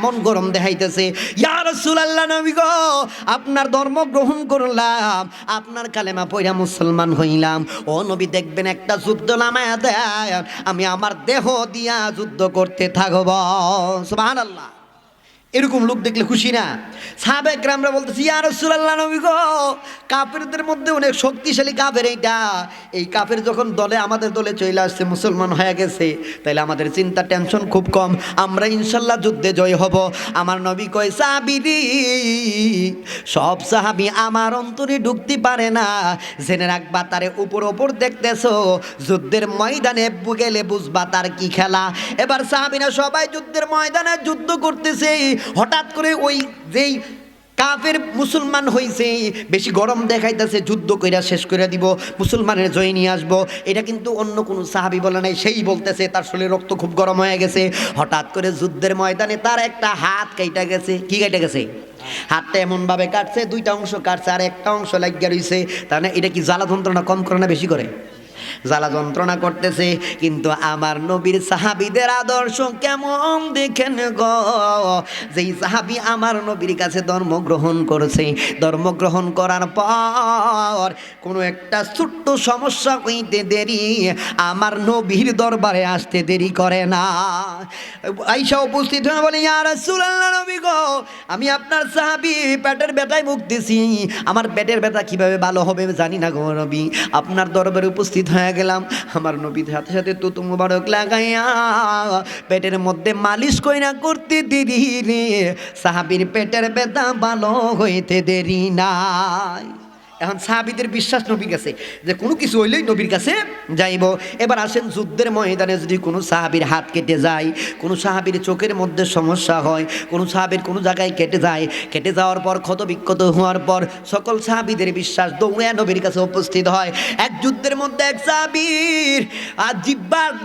এমন গরম দেখাইতেছে, ইয়া রাসূলুল্লাহ নবী গো আপনার ধর্ম গ্রহণ করলাম, আপনার কালেমা পড়া মুসলমান হইলাম। ও নবী দেখবেন একটা যুদ্ধ নামায়া দেয়, আমি আমার দেহ দিয়া যুদ্ধ করতে থাকব। সুবহানাল্লাহ। এরকম লোক দেখলে খুশি না? সাহাবে কেরামরা বলতেছে, ইয়া রাসূলুল্লাহ নবী গো কাফেরদের মধ্যে অনেক শক্তিশালী কাফের এইটা, এই কাফের যখন দলে আমাদের দলে চলে আসছে, মুসলমান হয়ে গেছে, তাইলে আমাদের চিন্তা টেনশন খুব কম, আমরা ইনশাল্লাহ যুদ্ধে জয় হব। আমার নবী কয়, সাহাবীরি সব সাহাবী আমার অন্তরে ঢুকতে পারে না, জেনে রাখবা তারে উপর উপর দেখতেছো, যুদ্ধের ময়দানে গেলে বুঝবা তার কি খেলা। এবার সাহাবীরা সবাই যুদ্ধের ময়দানে যুদ্ধ করতেছে, হঠাৎ করে ওই যেই কাফের মুসলমান হইছে বেশি গরম দেখাইতেছে, যুদ্ধ কইরা শেষ করে দিব, মুসলমানের জয় নিয়ে আসবো, এটা কিন্তু অন্য কোনো সাহাবী বলে নাই, সেই বলতেছে তার শরীরে রক্ত খুব গরম হয়ে গেছে। হঠাৎ করে যুদ্ধের ময়দানে তার একটা হাত কাইটা গেছে। কি কাইটা গেছে? হাতটা এমনভাবে কাটছে, দুইটা অংশ কাটছে আর একটা অংশ লাগিয়া রইছে। তার মানে এটা কি জ্বালা যন্ত্রণা কম করে না বেশি করে? জ্বালা যন্ত্রণা করতেছে। কিন্তু আমার নবীর সাহাবীদের আদর্শ কেমন দেখেন গো, যেই সাহাবী আমার নবীর কাছে ধর্ম গ্রহণ করেছে, ধর্ম গ্রহণ করার পর কোনো একটা ছোট্ট সমস্যা হইতে দেরি আমার নবীর দরবারে আসতে দেরি করে না। আইসা উপস্থিত হয়ে বলে, ইয়া রাসূলুল্লাহ নবী গো আমি আপনার সাহাবী, পেটের ব্যথায় ভুগতেছি, আমার পেটের ব্যথা কিভাবে ভালো হবে জানি না গো নবী, আপনার দরবারে উপস্থিত হয়ে গেলাম। আমার নবীর সাথে সাথে তুতু মুবারক লাগাইয়া পেটের মধ্যে মালিশ কইরা করতে দেরি রে, সাহাবীর পেটের ব্যথা ভালো হইতে দেরি নাই। এখন সাহাবীদের বিশ্বাস নবীর কাছে যে কোনো কিছু হইলেই নবীর কাছে যাইব। এবার আসেন যুদ্ধের ময়দানে যদি কোনো সাহাবীর হাত কেটে যায়, কোনো সাহাবীর চোখের মধ্যে সমস্যা হয়, কোনো সাহাবীর কোনো জায়গায় কেটে যায়, কেটে যাওয়ার পর ক্ষত বিক্ষত হওয়ার পর সকল সাহাবীদের বিশ্বাস দৌড়ে নবীর কাছে উপস্থিত হয়। এক যুদ্ধের মধ্যে এক সাহাবীর আর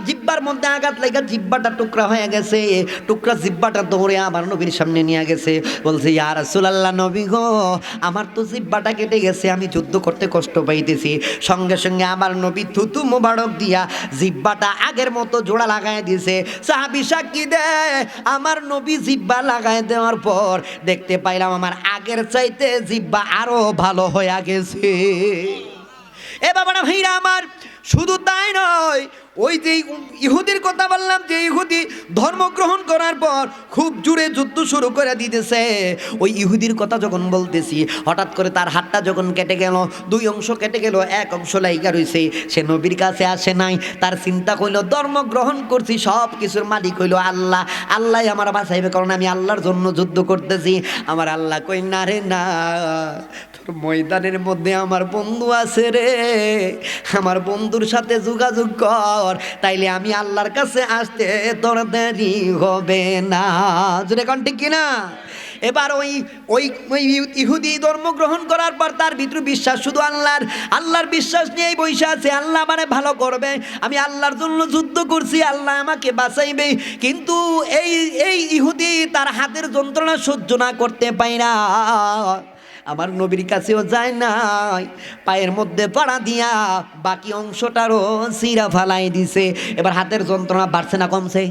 জিব্বার মধ্যে আঘাত লাগা জিব্বাটা টুকরা হয়ে গেছে, টুকরা জিব্বাটা দৌড়ে আমার নবীর সামনে নিয়ে গেছে, বলছে, ইয়া রাসূলুল্লাহ নবী গো আমার তো জিব্বাটা কেটে গেছে, আমি যুদ্ধ করতে কষ্ট পাইতেছি। সঙ্গে সঙ্গে আমার নবী থুতু মোবারক দিয়া জিব্বাটা আগের মতো জোড়া লাগায় দিয়েছে। সাহাবী সাক্ষী দেয়, আমার নবী জিব্বা লাগায় দেওয়ার পর দেখতে পাইলাম আমার আগের চাইতে জিব্বা আরো ভালো হয়ে গেছে। এ বাবারা ভাইরা আমার, শুধু তাই নয়, ওই যে ইহুদির কথা বললাম, যে ইহুদি ধর্মগ্রহণ করার পর খুব জোরে যুদ্ধ শুরু করে দিতেছে, ওই ইহুদির কথা যখন বলতেছি হঠাৎ করে তার হাতটা যখন কেটে গেল, দুই অংশ কেটে গেল, এক অংশ লাইগা রইছে, সে নবীর কাছে আসে নাই। তার চিন্তা কইল ধর্ম গ্রহণ করছি, সব কিছুর মালিক হইল আল্লাহ, আল্লাহ আমার বাঁচাইবে, কারণ আমি আল্লাহর জন্য যুদ্ধ করতেছি। আমার আল্লাহ কই, না রে না, ময়দানের মধ্যে আমার বন্ধু আছে রে, আমার বন্ধুর সাথে যোগাযোগ কর, তাইলে আমি আল্লাহর কাছে আসতে তোর দেরি হবে না। জোরে কোন ঠিক কিনা? এবার ওই ইহুদি ধর্ম গ্রহণ করার পর তার ভিতরে বিশ্বাস শুধু আল্লাহর বিশ্বাস নিয়েই বসে আছে, আল্লাহ মানে ভালো করবে, আমি আল্লাহর জন্য যুদ্ধ করছি, আল্লাহ আমাকে বাঁচাইবে। কিন্তু এই ইহুদি তার হাতের যন্ত্রণা সহ্য না করতে পায় না, আমার নবীর কাছেও যায় নাই, পায়ের মধ্যে পাড়া দিয়া বাকি অংশটারও চিরা ফালাই দিছে। এবার হাতের যন্ত্রণা বাড়ছে না কমছে?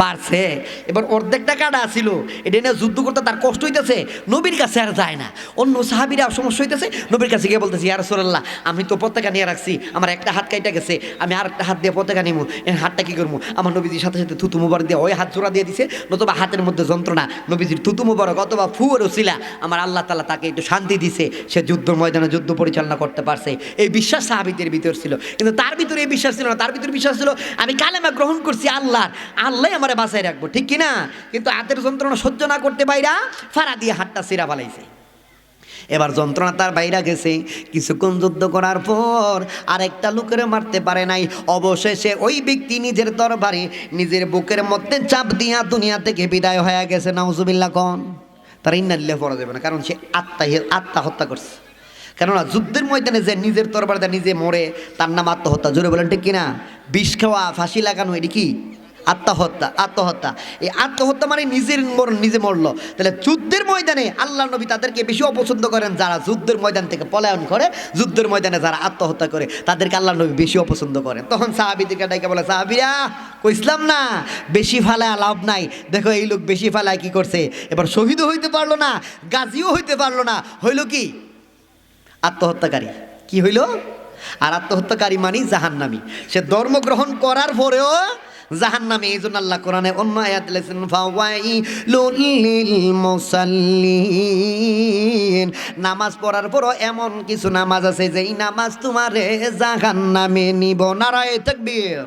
বাড়ছে। এবার অর্ধেকটা কাটা ছিল, এটা নিয়ে যুদ্ধ করতে তার কষ্ট হইতেছে, নবীর কাছে আর যায় না। অন্য সাহাবীরা সমস্যা হইতেছে, নবীর কাছে গিয়ে বলতেছে, ইয়া রাসূলুল্লাহ আমি তো পতাকা নিয়ে রাখছি, আমার একটা হাত কাইটা গেছে, আমি আর একটা হাত দিয়ে পতাকা নিবো, হাতটা কি করবো? আমার নবীজির সাথে সাথে থুতু মুবারক দিয়ে ওই হাত জোড়া দিয়ে দিছে, নতুবা হাতের মধ্যে যন্ত্রণা, নবীজির থুতু মুবারক অথবা ফুয়ের উসিলা আমার আল্লাহ তাআলা তাকে একটু শান্তি দিছে, সে যুদ্ধ ময়দানে যুদ্ধ পরিচালনা করতে পারছে। এই বিশ্বাস সাহাবীদের ভিতর ছিল, কিন্তু তার ভিতরে এই বিশ্বাস ছিল না, তার ভিতরে বিশ্বাস ছিল আমি কালেমা গ্রহণ করছি, আল্লাহ আমারে বাঁচাই রাখবো, ঠিক কিনা? কিন্তু হাতের যন্ত্রণা সহ্য না করতে বাইরা ফাড়া দিয়ে হাতটা চিরা ফেলাইছে। এবার যন্ত্রণা তার বাইরা গেছে, কিছুক্ষণ যুদ্ধ করার পর আরেকটা লোকের মারতে পারে নাই, অবশেষে ওই ব্যক্তি নিজের তরবারি নিজের বুকের মধ্যে চাপ দিয়া দুনিয়া থেকে বিদায় হয়ে গেছে। নাউজুবিল্লাহ কোন? তার ইন্নালিল্লাহি পড়া যাবে না, কারণ সে আত্মহত্যা করছে। কেননা যুদ্ধের ময়দানে যে নিজের তরবারিতে নিজে মরে তার নাম আত্মহত্যা। জোরে বলেন ঠিক কিনা? বিষ খাওয়া, ফাঁসি লাগানো, এটি কি আত্মহত্যা। এই আত্মহত্যা মানে নিজের মরণ নিজে মরলো। তাহলে যুদ্ধের ময়দানে আল্লাহ নবী তাদেরকে বেশি অপছন্দ করেন যারা যুদ্ধের ময়দান থেকে পলায়ন করে, যুদ্ধের ময়দানে যারা আত্মহত্যা করে তাদেরকে আল্লাহ নবী বেশি অপছন্দ করেন। তখন সাহাবীদেরকে ডাইকে বলে, সাহাবীরা কইসলাম না বেশি ফালায় লাভ নাই, দেখো এই লোক বেশি ফালায় কি করছে, এবার শহীদও হইতে পারলো না, গাজীও হইতে পারলো না, হইল কি আত্মহত্যাকারী। কি হইল? আর আত্মহত্যাকারী মানি জাহান্নামী, সে ধর্ম গ্রহণ করার পরেও জাহান্নামী। এই জন্য আল্লাহ কোরআনে অন্য আয়াত লিখেছেন, ফাওয়াইলুল লিল মুসাল্লিন, নামাজ পড়ার পরও এমন কিছু নামাজ আছে যেই নামাজ তোমারে জাহান্নামে নিব। নারায়ে তাকবীর।